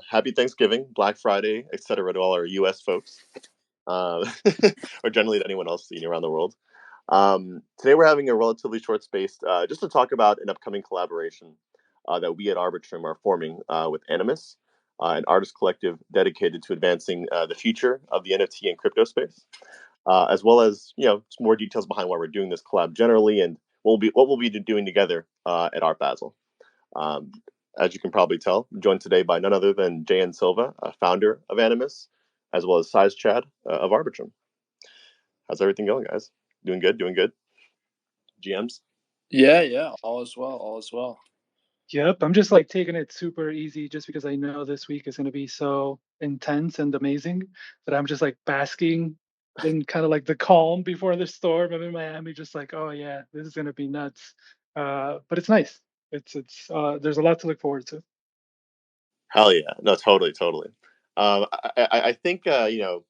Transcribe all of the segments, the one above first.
Happy Thanksgiving, Black Friday, etc. to all our U.S. folks, uh, or generally to anyone else around the world. Today we're having a relatively short space just to talk about an upcoming collaboration that we at Arbitrum are forming with Animus, an artist collective dedicated to advancing the future of the NFT and crypto space, as well as some more details behind why we're doing this collab generally and what we'll be doing together at Art Basel. Um, as you can probably tell, I'm joined today by none other than JN Silva, founder of Animus, as well as Size Chad of Arbitrum. How's everything going, guys? Doing good, doing good. GMs? Yeah, all is well, all is well. Yep, I'm just like taking it super easy just because I know this week is going to be so intense and amazing that I'm just like basking in kind of like the calm before the storm. I'm in Miami, just like, oh yeah, this is going to be nuts. But it's nice. It's there's a lot to look forward to. Hell yeah. No, totally, totally. I think, it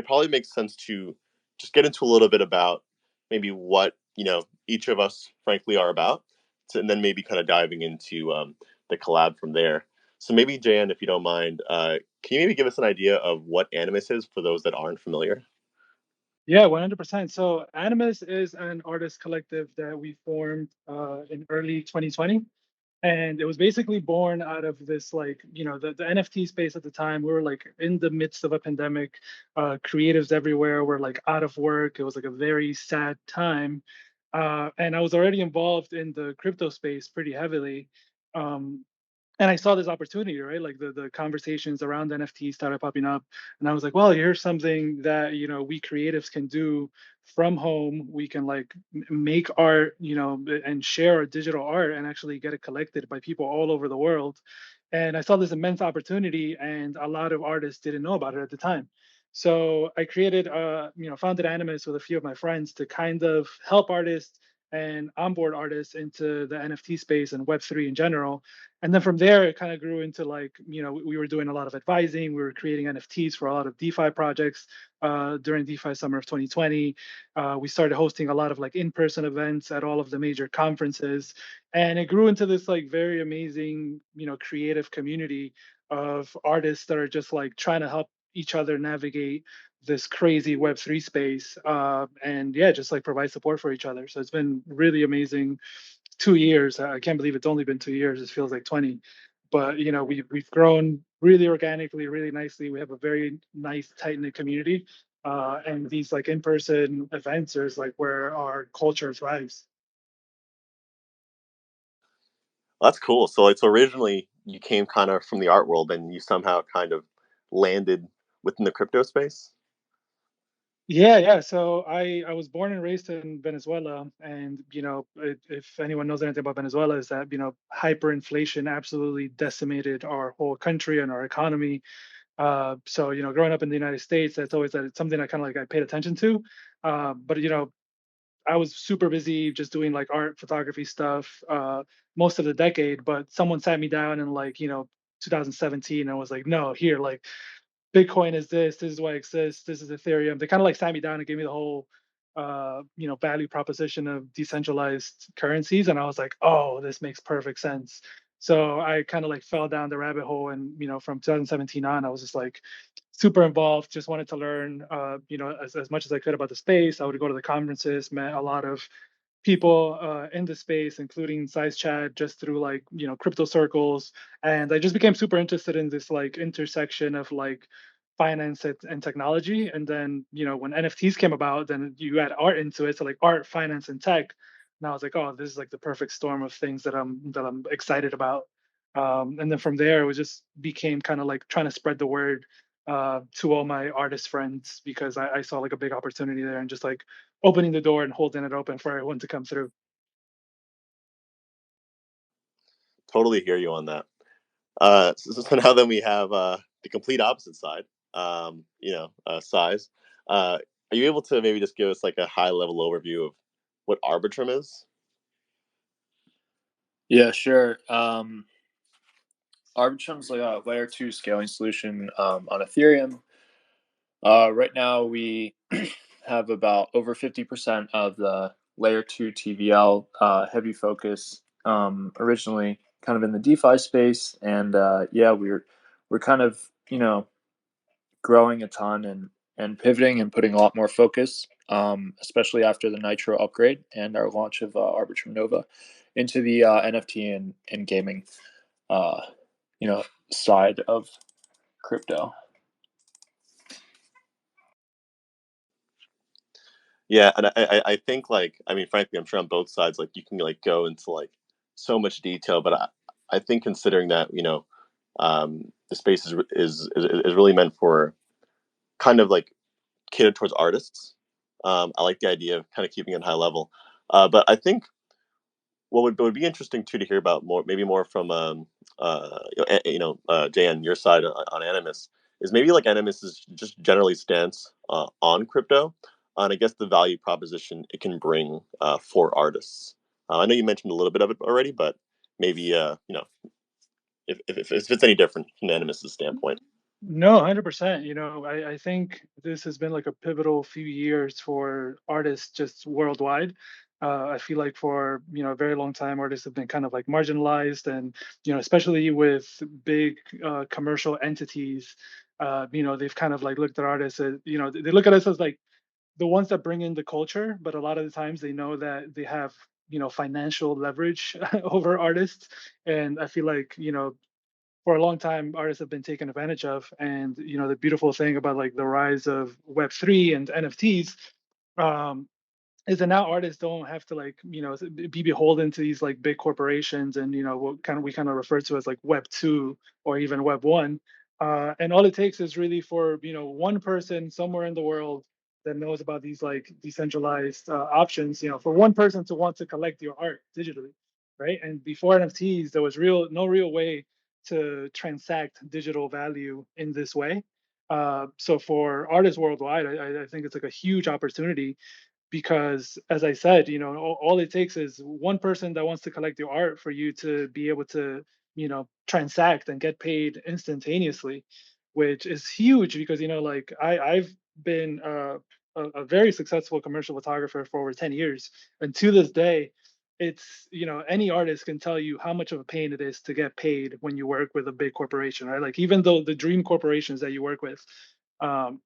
probably makes sense to just get into a little bit about maybe what, each of us, frankly, are about, and then maybe kind of diving into the collab from there. So maybe, Jan, if you don't mind, can you maybe give us an idea of what Animus is for those that aren't familiar? Yeah, 100%. So Animus is an artist collective that we formed in early 2020. And it was basically born out of this, like, the NFT space at the time. We were like in the midst of a pandemic. Creatives everywhere were like out of work. It was like a very sad time. And I was already involved in the crypto space pretty heavily. Um, and I saw this opportunity, right? Like the conversations around NFT started popping up, and I was like, well, here's something that we creatives can do from home. We can like make art, and share our digital art, and actually get it collected by people all over the world. And I saw this immense opportunity, and a lot of artists didn't know about it at the time. So I created, founded Animus with a few of my friends to kind of help artists and onboard artists into the NFT space and Web3 in general. And then from there, it kind of grew into like, we were doing a lot of advising. We were creating NFTs for a lot of DeFi projects during DeFi summer of 2020. We started hosting a lot of like in-person events at all of the major conferences. And it grew into this like very amazing, creative community of artists that are just like trying to help each other navigate this crazy Web3 space, and yeah, just like provide support for each other. So it's been really amazing 2 years. I can't believe it's only been 2 years. It feels like 20. But we've grown really organically, really nicely. We have a very nice, tight knit community, and these like in person events is like where our culture thrives. Well, that's cool. So originally you came kind of from the art world and you somehow kind of landed within the crypto space. Yeah. So I was born and raised in Venezuela, and if anyone knows anything about Venezuela, is that hyperinflation absolutely decimated our whole country and our economy. So growing up in the United States, that's always something I kind of like I paid attention to. But I was super busy just doing like art photography stuff most of the decade. But someone sat me down in like 2017 and was like, no, here, like Bitcoin is this. This is why it exists. This is Ethereum. They kind of like sat me down and gave me the whole, value proposition of decentralized currencies, and I was like, oh, this makes perfect sense. So I kind of like fell down the rabbit hole, and from 2017 on, I was just like super involved. Just wanted to learn, as much as I could about the space. I would go to the conferences, met a lot of people in the space, including Size Chat, just through like crypto circles, and I just became super interested in this like intersection of like finance and technology. And then when NFTs came about, then you add art into it, so like art, finance, and tech. And I was like, oh, this is like the perfect storm of things that I'm excited about. And then from there, it was just became kind of like trying to spread the word to all my artist friends because I saw like a big opportunity there and just like opening the door and holding it open for everyone to come through. Totally hear you on that. So now then we have the complete opposite side. Size. Are you able to maybe just give us like a high level overview of what Arbitrum is? Yeah, sure. Arbitrum's like a layer two scaling solution on Ethereum. Right now, we have about over 50% of the layer two TVL heavy focus. Originally, kind of in the DeFi space, and yeah, we're we're kind of, growing a ton and pivoting and putting a lot more focus, especially after the Nitro upgrade and our launch of Arbitrum Nova into the NFT and gaming, uh, side of crypto. Yeah, and I think like I mean, frankly, I'm sure on both sides, like you can like go into like so much detail, but I think considering that the space is really meant for kind of like catered towards artists. I like the idea of kind of keeping it high level, but I think what would be interesting too to hear about more, maybe more from Jay, on your side on Animus, is maybe like Animus is just generally stance on crypto, and I guess the value proposition it can bring for artists. I know you mentioned a little bit of it already, but maybe if it's any different from Animus's standpoint. No, 100%. I think this has been like a pivotal few years for artists just worldwide. I feel like for, a very long time, artists have been kind of like marginalized and, especially with big commercial entities, they've kind of like looked at artists as, they look at us as like the ones that bring in the culture, but a lot of the times they know that they have, financial leverage over artists. And I feel like, for a long time artists have been taken advantage of. And the beautiful thing about like the rise of web3 and NFTs, um, is that now artists don't have to like be beholden to these like big corporations and what we kind of refer to as like web 2 or even web 1. And all it takes is really for one person somewhere in the world that knows about these like decentralized options, for one person to want to collect your art digitally, right? And before NFTs there was no real way to transact digital value in this way. So for artists worldwide, I think it's like a huge opportunity, because as I said, all it takes is one person that wants to collect your art for you to be able to transact and get paid instantaneously, which is huge. Because like I've been a very successful commercial photographer for over 10 years, and to this day it's any artist can tell you how much of a pain it is to get paid when you work with a big corporation, right? Like even though the dream corporations that you work with, um,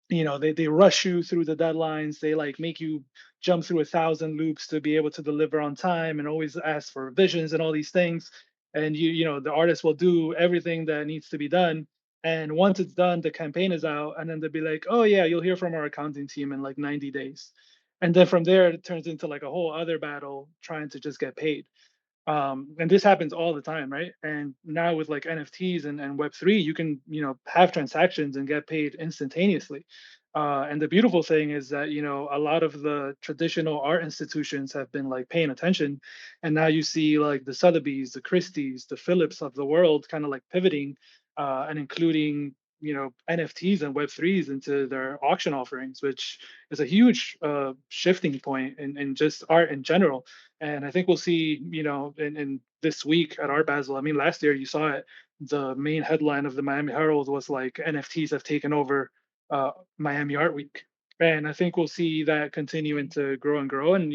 they rush you through the deadlines, they like make you jump through 1,000 loops to be able to deliver on time and always ask for revisions and all these things. And the artist will do everything that needs to be done, and once it's done the campaign is out, and then they'll be like, oh yeah, you'll hear from our accounting team in like 90 days. And then from there it turns into like a whole other battle trying to just get paid. And this happens all the time, right? And now with like NFTs and Web3, you can have transactions and get paid instantaneously. And the beautiful thing is that a lot of the traditional art institutions have been like paying attention, and now you see like the Sotheby's, the Christie's, the Phillips of the world kind of like pivoting and including NFTs and Web3s into their auction offerings, which is a huge shifting point in just art in general. And I think we'll see, in this week at Art Basel. I mean, last year you saw it. The main headline of the Miami Herald was like NFTs have taken over Miami Art Week, and I think we'll see that continuing to grow and grow. And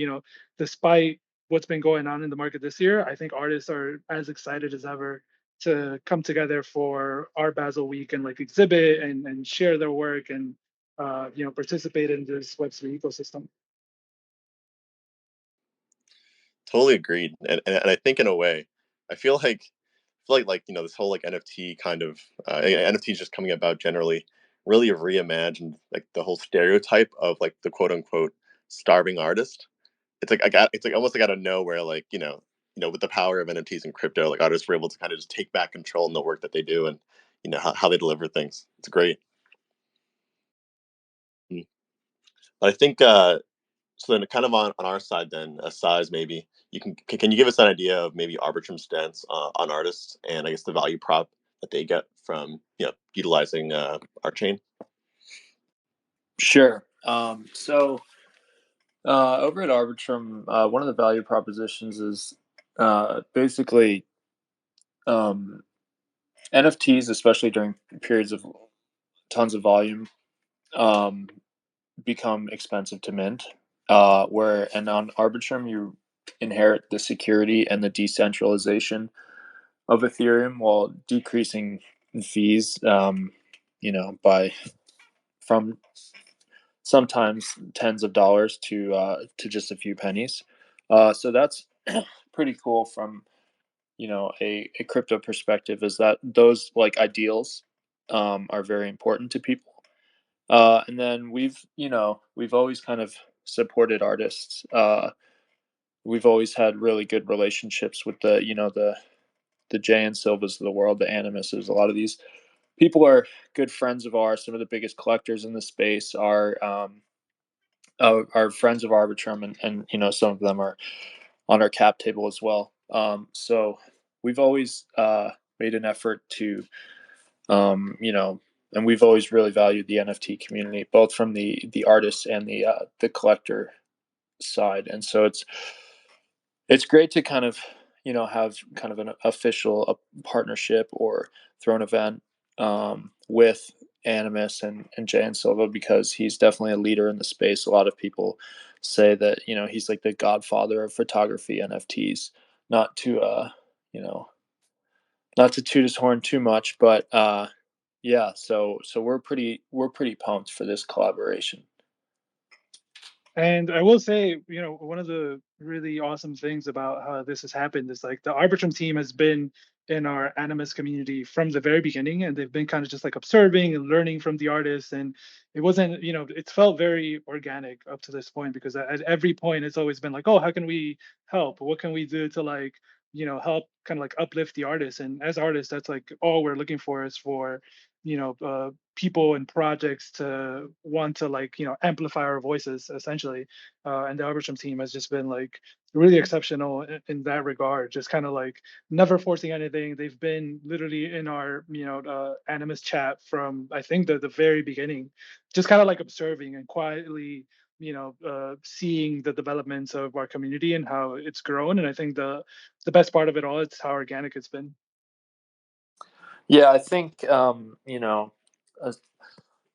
despite what's been going on in the market this year, I think artists are as excited as ever to come together for Art Basel Week and like exhibit and share their work and participate in this Web3 ecosystem. Totally agreed, and I think in a way, I feel like this whole like NFT kind of NFTs just coming about generally really have reimagined like the whole stereotype of like the quote unquote starving artist. It's like almost like out of nowhere, like with the power of NFTs and crypto, like artists were able to kind of just take back control in the work that they do, and how they deliver things. It's great. Mm. But I think so then kind of on our side then, size maybe can you give us an idea of maybe Arbitrum stance on artists and I guess the value prop that they get from utilizing our chain? Sure. So over at Arbitrum, one of the value propositions is basically um, NFTs, especially during periods of tons of volume, um, become expensive to mint. And on Arbitrum, you inherit the security and the decentralization of Ethereum while decreasing fees, by from sometimes tens of dollars to just a few pennies. So that's pretty cool from a crypto perspective. Is that those like ideals are very important to people. And then we've always kind of supported artists. We've always had really good relationships with the Jay and Silvas of the world, the Animuses. A lot of these people are good friends of ours. Some of the biggest collectors in the space are friends of Arbitrum, and some of them are on our cap table as well. So we've always made an effort to, and we've always really valued the NFT community, both from the artists and the collector side. And so it's great to kind of have kind of an official partnership or throw an event with Animus and Jay and Silva, because he's definitely a leader in the space. A lot of people say that he's like the godfather of photography NFTs. Not to you know not to toot his horn too much, but yeah. So we're pretty pumped for this collaboration. And I will say, one of the really awesome things about how this has happened is like the Arbitrum team has been in our Animus community from the very beginning, and they've been kind of just like observing and learning from the artists. And it wasn't, it felt very organic up to this point, because at every point it's always been like, oh, how can we help? What can we do to like, help kind of like uplift the artists? And as artists, that's like all we're looking for is for, people and projects to want to like amplify our voices essentially, and the Arbitrum team has just been like really exceptional in that regard, just kind of like never forcing anything. They've been literally in our Animus chat from I think the very beginning, just kind of like observing and quietly seeing the developments of our community and how it's grown. And I think the best part of it all is how organic it's been. Yeah, I think as,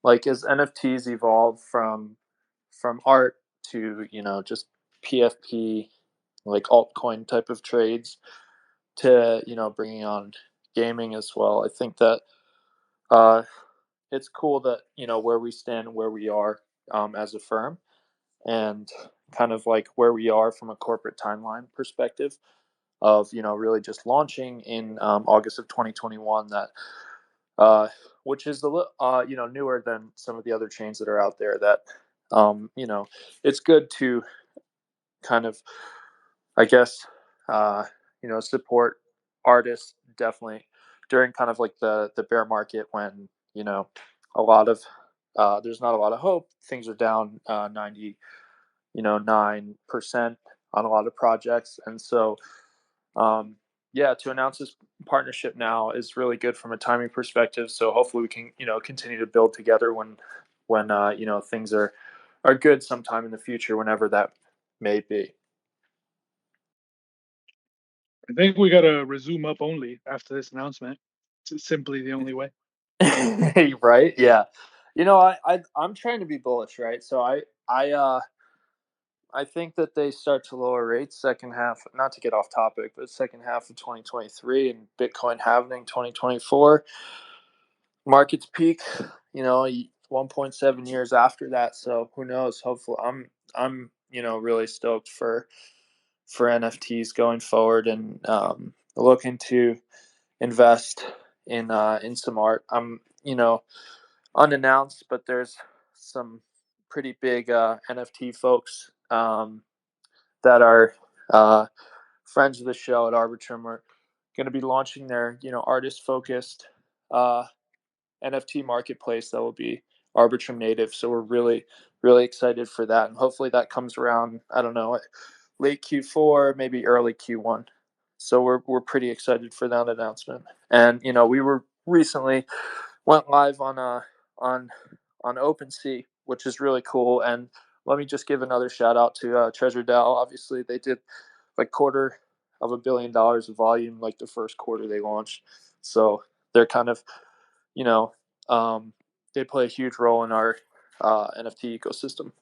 like as NFTs evolve from art to just PFP, like altcoin type of trades, to bringing on gaming as well. I think that uh, it's cool that where we stand and where we are as a firm, and kind of like where we are from a corporate timeline perspective of really just launching in August of 2021. That uh, which is a little newer than some of the other chains that are out there. That it's good to kind of, I guess, support artists definitely during kind of like the bear market, when a lot of there's not a lot of hope. Things are down 9% on a lot of projects, and so yeah, to announce this partnership now is really good from a timing perspective. So hopefully we can continue to build together when things are good sometime in the future, whenever that may be. I think we gotta resume up only after this announcement. It's simply the only way. Right? Yeah. I'm trying to be bullish, right? So I think that they start to lower rates second half, not to get off topic, but second half of 2023, and Bitcoin halving 2024. Markets peak, 1.7 years after that. So who knows? Hopefully, I'm really stoked for NFTs going forward, and looking to invest in some art. I'm unannounced, but there's some pretty big NFT folks that are friends of the show at Arbitrum, are going to be launching their artist focused NFT marketplace that will be Arbitrum native. So we're really really excited for that, and hopefully that comes around, I don't know, late Q4, maybe early Q1. So we're pretty excited for that announcement. And we were recently went live on on OpenSea, which is really cool. And let me just give another shout out to Treasure DAO. Obviously, they did like $250 million of volume like the first quarter they launched. So they're kind of, you know, they play a huge role in our NFT ecosystem.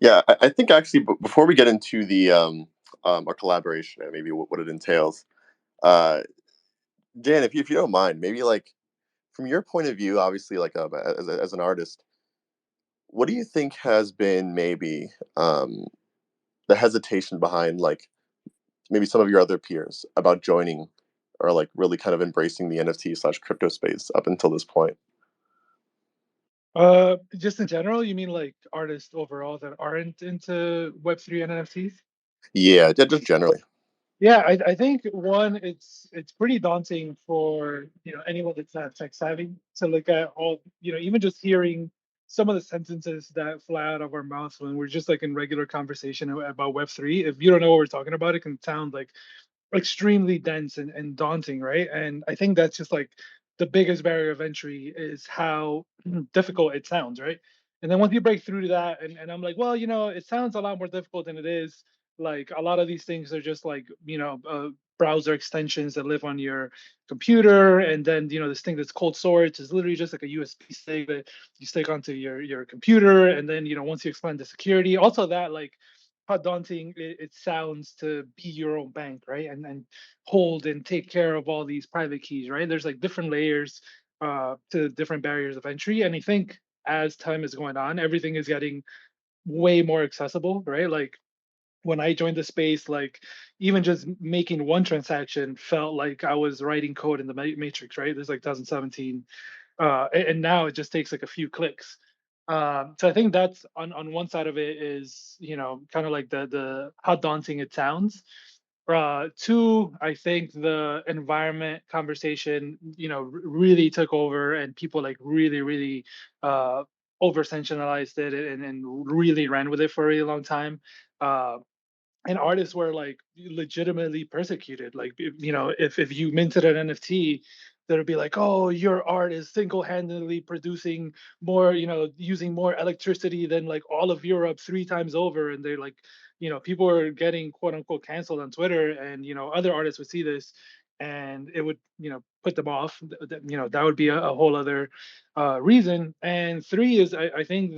Yeah, I think actually, before we get into the our collaboration and maybe what it entails, uh, Dan, if you don't mind, maybe like from your point of view, obviously, like as an artist, what do you think has been maybe the hesitation behind like maybe some of your other peers about joining or like really kind of embracing the NFT/crypto space up until this point? Just in general, you mean like artists overall that aren't into Web3 and NFTs? Yeah, just generally. Yeah, I think one, it's pretty daunting for anyone that's not tech savvy to look at all, even just hearing some of the sentences that fly out of our mouths when we're just like in regular conversation about Web3. If you don't know what we're talking about, it can sound like extremely dense and daunting, right? And I think that's just like the biggest barrier of entry is how difficult it sounds, right? And then once you break through to that, and I'm like, well, it sounds a lot more difficult than it is. Like a lot of these things are just like, browser extensions that live on your computer. And then, this thing that's cold storage is literally just like a USB stick that you stick onto your computer. And then, once you expand the security, also that like how daunting it sounds to be your own bank, right? And hold and take care of all these private keys, right? There's like different layers to different barriers of entry. And I think as time is going on, everything is getting way more accessible, right? Like when I joined the space, like even just making one transaction felt like I was writing code in the matrix, right? There's like 2017, and now it just takes like a few clicks. So I think that's on one side of it is kind of like the how daunting it sounds. Two, I think the environment conversation really took over, and people like really uh, over sensationalized it and really ran with it for a really long time. Uh, and artists were like legitimately persecuted. Like if you minted an NFT, they'd be like, oh, your art is single-handedly producing more, using more electricity than like all of Europe 3 times over. And they're like, people were getting quote unquote canceled on Twitter, and other artists would see this and it would put them off. That would be a whole other reason. And three is I think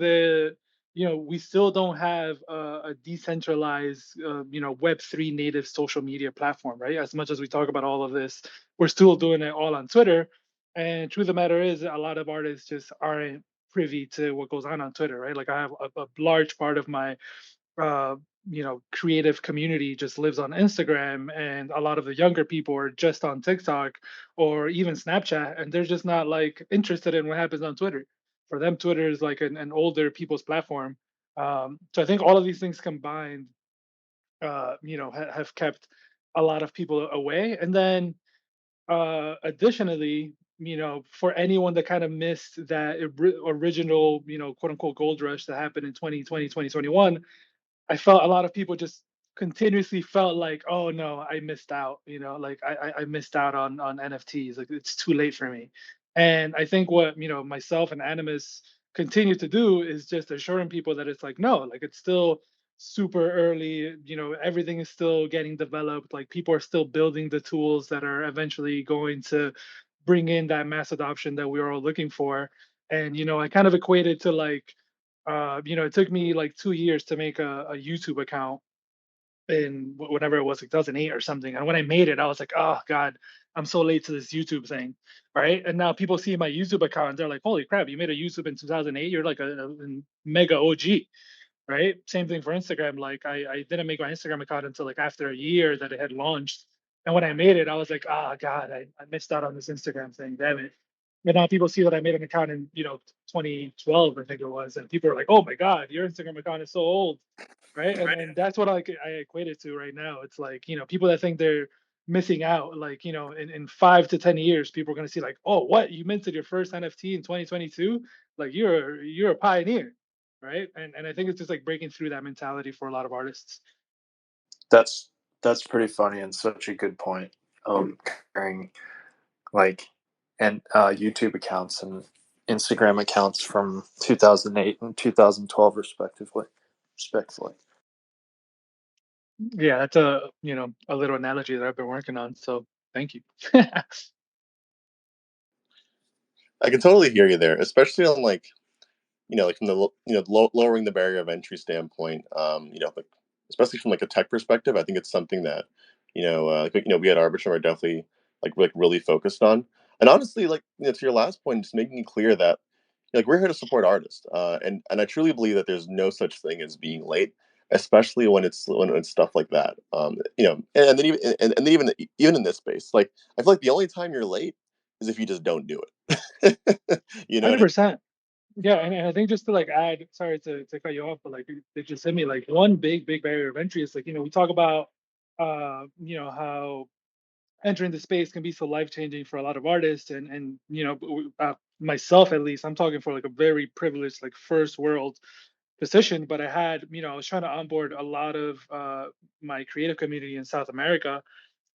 we still don't have a decentralized, Web3 native social media platform, right? As much as we talk about all of this, we're still doing it all on Twitter. And truth of the matter is, a lot of artists just aren't privy to what goes on Twitter, right? Like I have a large part of my uh, creative community just lives on Instagram, and a lot of the younger people are just on TikTok or even Snapchat, and they're just not like interested in what happens on Twitter. For them, Twitter is like an older people's platform. So I think all of these things combined, have kept a lot of people away. And then additionally, for anyone that kind of missed that original, quote unquote gold rush that happened in 2020, 2021, I felt a lot of people just continuously felt like, oh no, I missed out. Like I missed out on NFTs. Like it's too late for me. And I think what myself and Animus continue to do is just assuring people that it's like no, like it's still super early. Everything is still getting developed. Like people are still building the tools that are eventually going to bring in that mass adoption that we are all looking for. And I kind of equated to like it took me like 2 years to make a YouTube account in whatever it was, like 2008 or something. And when I made it, I was like, oh God, I'm so late to this YouTube thing. Right. And now people see my YouTube account and they're like, holy crap, you made a YouTube in 2008. You're like a mega OG. Right. Same thing for Instagram. Like I didn't make my Instagram account until like after a year that it had launched. And when I made it, I was like, oh God, I missed out on this Instagram thing. Damn it. But now people see that I made an account in 2012, I think it was, and people are like, "Oh my God, your Instagram account is so old." Right. And that's what I equate it to right now. It's like people that think they're missing out, like in 5 to 10 years people are going to see like, oh, what, you minted your first NFT in 2022, like you're a pioneer, right? And I think it's just like breaking through that mentality for a lot of artists. That's that's pretty funny and such a good point. Comparing like and YouTube accounts and Instagram accounts from 2008 and 2012 respectively. Respectfully. Yeah, that's a little analogy that I've been working on, so thank you. I can totally hear you there, especially on like like from the lowering the barrier of entry standpoint, like, especially from like a tech perspective, I think it's something that we at Arbitrum are definitely like really focused on. And honestly, like to your last point, just making it clear that like we're here to support artists, and I truly believe that there's no such thing as being late, especially when it's stuff like that. And then then even in this space, like I feel like the only time you're late is if you just don't do it. You know what I mean? 100%. Yeah, and I think just to like add, sorry to cut you off, but like it just hit me like one big barrier of entry is like, we talk about how entering the space can be so life changing for a lot of artists, and myself at least, I'm talking for like a very privileged like first world position, but I was trying to onboard a lot of my creative community in South America,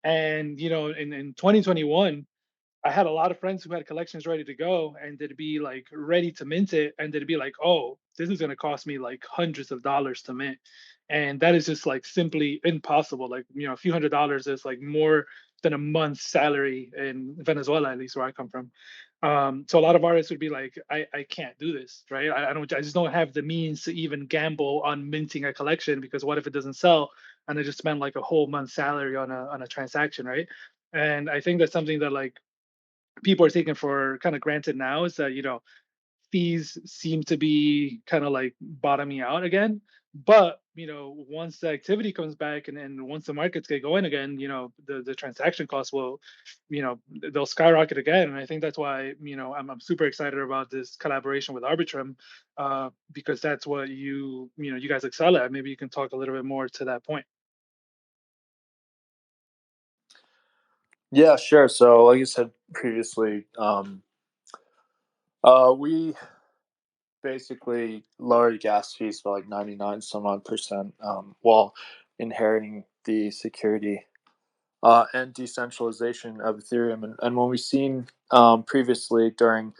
and in 2021 I had a lot of friends who had collections ready to go, and they'd be like ready to mint it, and they'd be like, "Oh, this is going to cost me like hundreds of dollars to mint," and that is just like simply impossible. Like a few $100s is like more than a month's salary in Venezuela, at least where I come from. So a lot of artists would be like, "I can't do this, right? I just don't have the means to even gamble on minting a collection because what if it doesn't sell, and I just spent like a whole month's salary on a transaction, right?" And I think that's something that like people are taking for kind of granted now is that fees seem to be kind of like bottoming out again, but once the activity comes back, and once the markets get going again, the transaction costs will they'll skyrocket again. And I think that's why I'm super excited about this collaboration with Arbitrum, because that's what you guys excel at. Maybe you can talk a little bit more to that point. Yeah, sure. So, like you said previously, we basically lowered gas fees by like 99 some odd percent, while inheriting the security and decentralization of Ethereum. And when we've seen previously during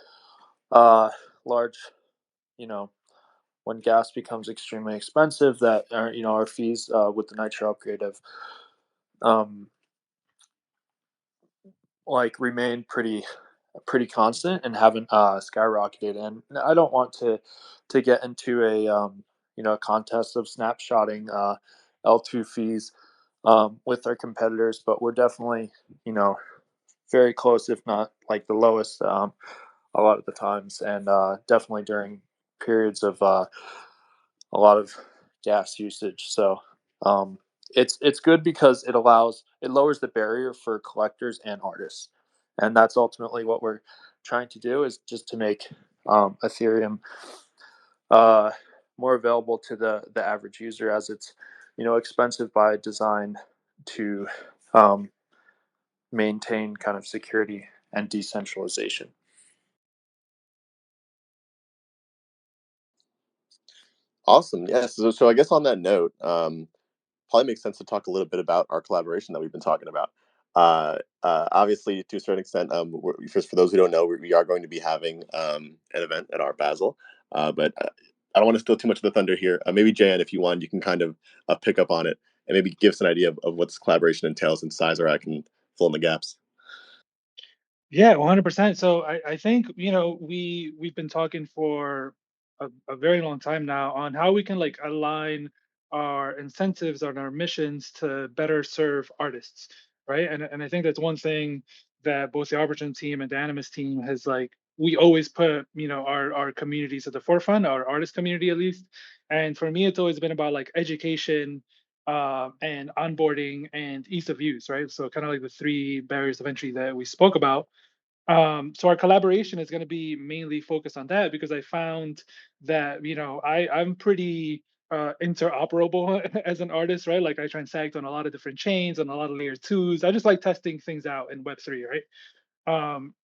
large, you know, when gas becomes extremely expensive, that our fees with the Nitro upgrade have um, like remained pretty constant and haven't skyrocketed. And I don't want to get into a contest of snapshotting L2 fees with our competitors, but we're definitely very close, if not like the lowest a lot of the times, and definitely during periods of a lot of gas usage. So it's good because it lowers the barrier for collectors and artists, and that's ultimately what we're trying to do, is just to make Ethereum uh, more available to the average user, as it's expensive by design to um, maintain kind of security and decentralization. Awesome. Yes. So I guess on that note, probably makes sense to talk a little bit about our collaboration that we've been talking about. Obviously, to a certain extent, for those who don't know, we are going to be having an event at our Basel, but I don't want to steal too much of the thunder here. Maybe Jan, if you want, you can kind of pick up on it and maybe give us an idea of what this collaboration entails and size, or I can fill in the gaps. Yeah, 100%. So I think, we've been talking for a very long time now on how we can like align our incentives and our missions to better serve artists, right? And I think that's one thing that both the Arbitrum team and the Animus team has like, we always put, our communities at the forefront, our artist community at least. And for me, it's always been about like education, and onboarding and ease of use, right? So kind of like the three barriers of entry that we spoke about. So our collaboration is going to be mainly focused on that, because I found that I'm pretty interoperable as an artist, right? Like I transact on a lot of different chains, on a lot of layer twos. I just like testing things out in Web3, right? Um,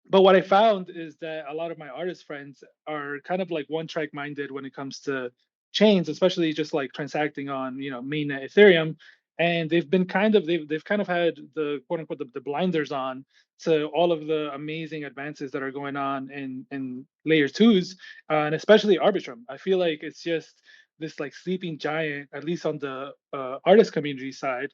but what I found is that a lot of my artist friends are kind of like one track minded when it comes to chains, especially just like transacting on mainnet Ethereum, and they've kind of had the quote unquote the blinders on to all of the amazing advances that are going on in layer twos, and especially Arbitrum. I feel like it's just this like sleeping giant, at least on the artist community side,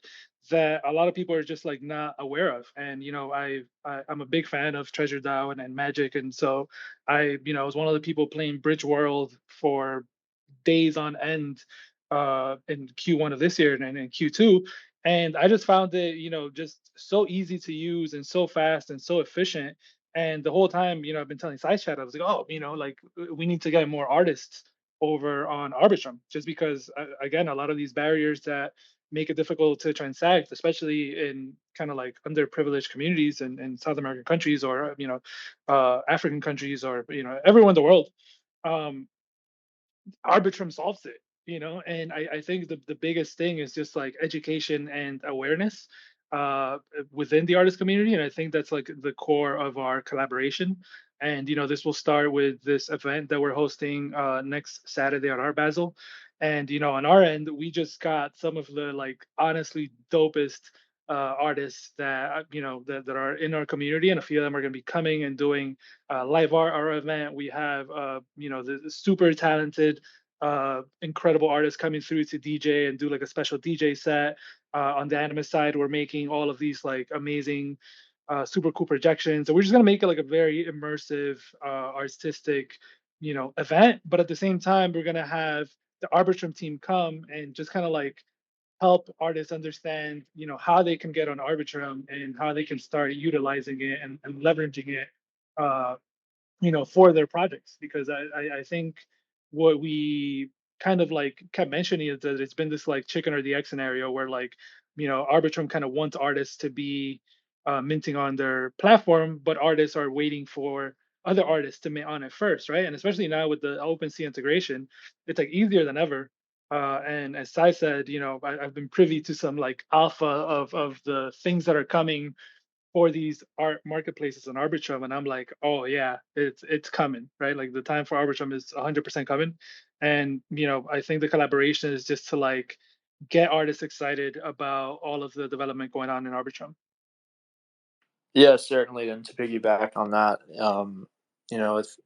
that a lot of people are just like not aware of. And I'm a big fan of Treasure DAO and Magic, and so I was one of the people playing Bridge World for days on end in Q1 of this year and in Q2. And I just found it, just so easy to use and so fast and so efficient. And the whole time, I've been telling SideChat, I was like, oh, like we need to get more artists over on Arbitrum, just because, again, a lot of these barriers that make it difficult to transact, especially in kind of like underprivileged communities in South American countries or, African countries or, everywhere in the world. Um, Arbitrum solves it, and I think the biggest thing is just like education and awareness within the artist community. And I think that's like the core of our collaboration. And this will start with this event that we're hosting next Saturday on our Basel. And on our end, we just got some of the like honestly dopest artists that that are in our community, and a few of them are going to be coming and doing live art our event. We have the super talented incredible artists coming through to DJ and do like a special DJ set. On the Animus side, we're making all of these like amazing super cool projections. So we're just gonna make it like a very immersive, artistic, event. But at the same time, we're gonna have the Arbitrum team come and just kind of like help artists understand, how they can get on Arbitrum and how they can start utilizing it and leveraging it, uh, for their projects. Because I think what we kind of like kept mentioning is that it's been this like chicken or the egg scenario where like, Arbitrum kind of wants artists to be minting on their platform, but artists are waiting for other artists to mint on it first, right? And especially now with the OpenSea integration, it's like easier than ever. And as Sai said, I've been privy to some like alpha of the things that are coming for these art marketplaces on Arbitrum, and I'm like, oh yeah, it's coming, right? Like the time for Arbitrum is 100% coming, and I think the collaboration is just to like get artists excited about all of the development going on in Arbitrum. Yeah, certainly. And to piggyback on that, it's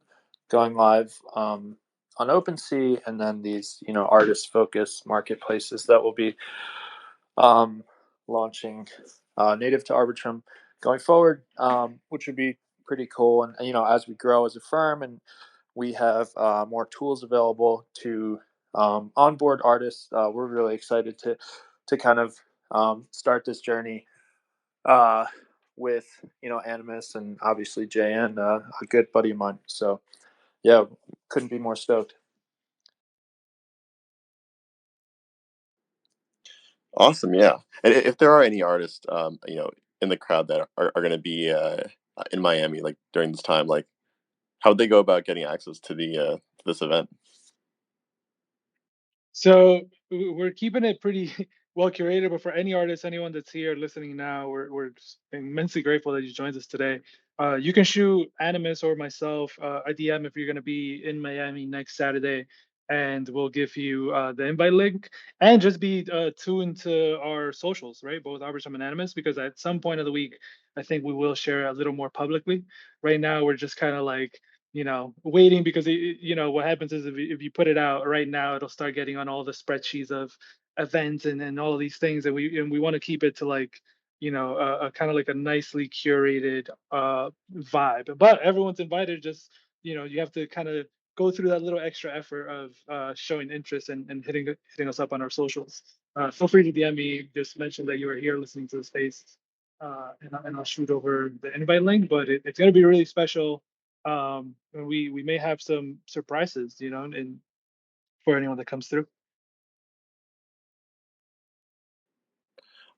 going live on OpenSea, and then these artist focused marketplaces that will be um, launching native to Arbitrum going forward, which would be pretty cool. And as we grow as a firm and we have more tools available to onboard artists, we're really excited to kind of start this journey uh, with Animus and obviously JN, a good buddy of mine. So yeah, couldn't be more stoked. Awesome, yeah. And if there are any artists, in the crowd that are going to be in Miami, like during this time, like how would they go about getting access to the to this event? So we're keeping it pretty well curated, but for any artist, anyone that's here listening now, we're just immensely grateful that you joined us today. You can shoot Animus or myself a DM if you're going to be in Miami next Saturday, and we'll give you the invite link. And just be tuned to our socials, right? Both Arbitrum and Animus, because at some point of the week, I think we will share a little more publicly. Right now, we're just kind of like waiting because what happens is if you put it out right now, it'll start getting on all the spreadsheets of events and all of these things, and we want to keep it to like a kind of like a nicely curated vibe. But everyone's invited. Just you have to kind of go through that little extra effort of showing interest and hitting us up on our socials. Feel free to DM me. Just mention that you are here listening to the space, and I'll shoot over the invite link. But it's going to be really special. And we may have some surprises, and for anyone that comes through.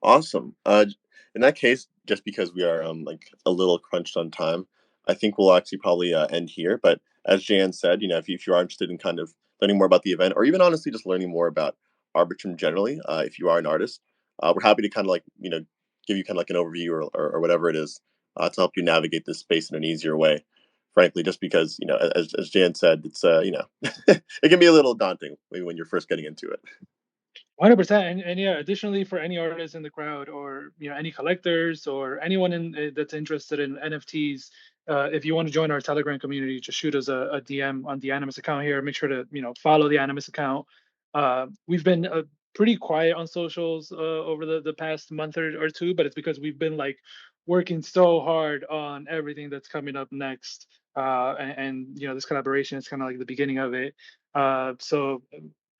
Awesome. In that case, just because we are like a little crunched on time, I think we'll actually probably end here. But as Jan said, if you are interested in kind of learning more about the event, or even honestly just learning more about Arbitrum generally, if you are an artist, we're happy to kind of like give you kind of like an overview or whatever it is to help you navigate this space in an easier way. Frankly, just because as Jan said, it's it can be a little daunting maybe when you're first getting into it. 100%. And yeah, additionally, for any artists in the crowd or any collectors or anyone that's interested in NFTs, if you want to join our Telegram community, just shoot us a DM on the Animus account here. Make sure to follow the Animus account. We've been pretty quiet on socials over the past month or two, but it's because we've been like working so hard on everything that's coming up next. And this collaboration is kind of like the beginning of it. So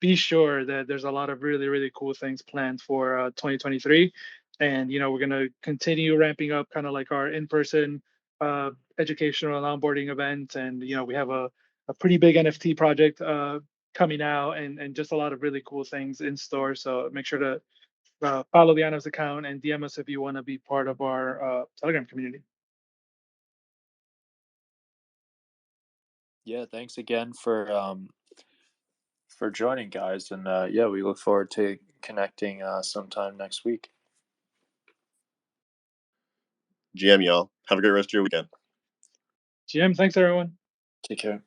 be sure that there's a lot of really, really cool things planned for 2023. And we're gonna continue ramping up kind of like our in-person educational and onboarding events. And we have a pretty big NFT project coming out, and just a lot of really cool things in store. So make sure to follow the Animus account and DM us if you want to be part of our Telegram community. Yeah, thanks again for joining, guys, and yeah, we look forward to connecting sometime next week. GM, y'all. Have a great rest of your weekend. GM, thanks everyone. Take care.